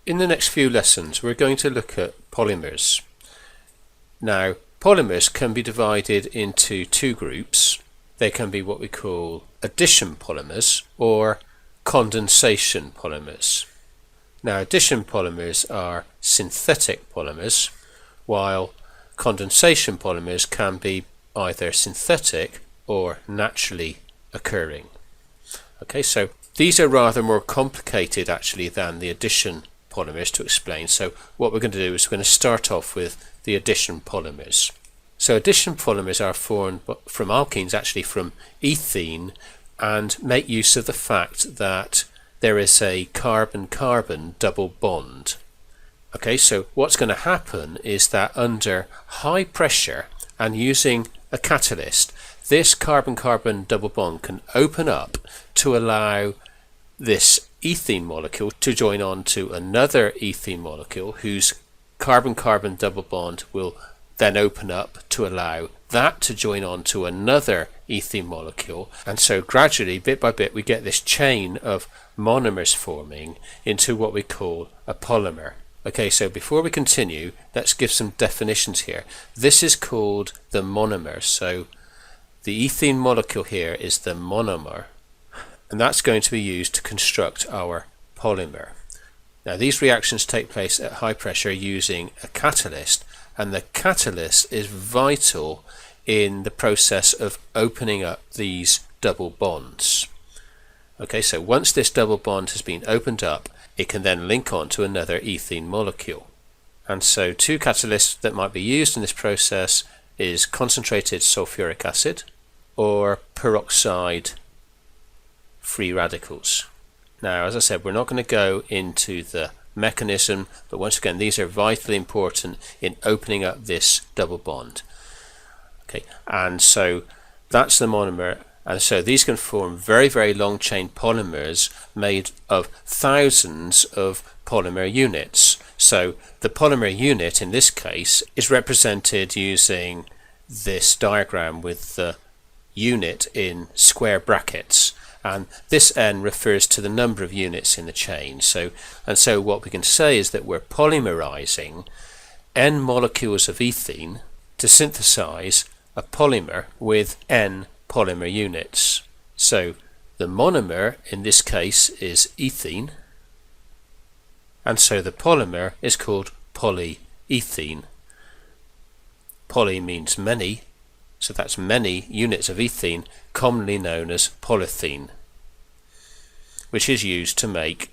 In the next few lessons we're going to look at polymers. Now, polymers can be divided into two groups. They can be what we call addition polymers or condensation polymers. Now, addition polymers are synthetic polymers, while condensation polymers can be either synthetic or naturally occurring. Okay, so these are rather more complicated actually than the addition polymers to explain. So what we're going to do is we're going to start off with the addition polymers. So addition polymers are formed from alkenes, actually from ethene, and make use of the fact that there is a carbon-carbon double bond. Okay, so what's going to happen is that under high pressure and using a catalyst, this carbon-carbon double bond can open up to allow this ethene molecule to join on to another ethene molecule whose carbon-carbon double bond will then open up to allow that to join on to another ethene molecule, and so gradually, bit by bit, we get this chain of monomers forming into what we call a polymer. Okay, so before we continue, let's give some definitions here. This is called the monomer. So the ethene molecule here is the monomer, and that's going to be used to construct our polymer. Now, these reactions take place at high pressure using a catalyst, and the catalyst is vital in the process of opening up these double bonds. Okay, so once this double bond has been opened up, it can then link on to another ethene molecule. And so two catalysts that might be used in this process is concentrated sulfuric acid or peroxide free radicals. Now, as I said, we're not going to go into the mechanism, but once again, these are vitally important in opening up this double bond. Okay, and so that's the monomer, and so these can form very, very long chain polymers made of thousands of polymer units. So the polymer unit in this case is represented using this diagram with the unit in square brackets, and this N refers to the number of units in the chain. So what we can say is that we're polymerizing N molecules of ethene to synthesize a polymer with N polymer units. So the monomer in this case is ethene, and so the polymer is called polyethene. Poly means many, so that's many units of ethene, commonly known as polythene, which is used to make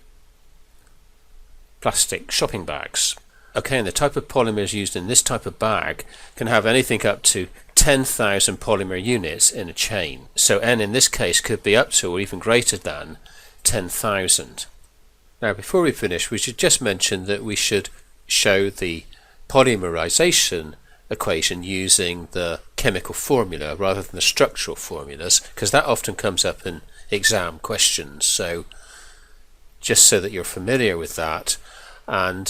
plastic shopping bags. Okay, and the type of polymers used in this type of bag can have anything up to 10,000 polymer units in a chain. So N in this case could be up to or even greater than 10,000. Now, before we finish, we should just mention that we should show the polymerization equation using the chemical formula rather than the structural formulas, because that often comes up in exam questions. So just so that you're familiar with that, and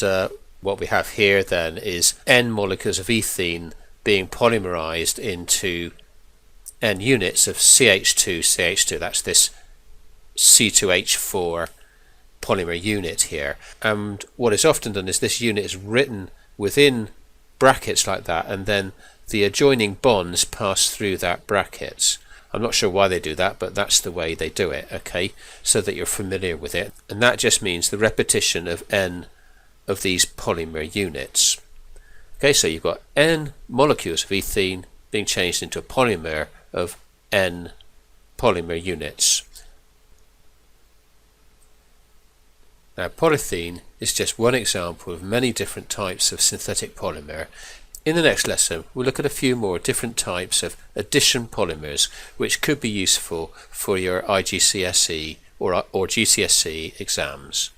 what we have here then is N molecules of ethene being polymerized into N units of CH2. That's this C2H4 polymer unit here. And what is often done is this unit is written within brackets like that, and then the adjoining bonds pass through that bracket. I'm not sure why they do that, but that's the way they do it, okay, so that you're familiar with it. And that just means the repetition of N of these polymer units. Okay, so you've got N molecules of ethene being changed into a polymer of N polymer units. Now, polythene is just one example of many different types of synthetic polymer. In the next lesson, we'll look at a few more different types of addition polymers which could be useful for your IGCSE or GCSE exams.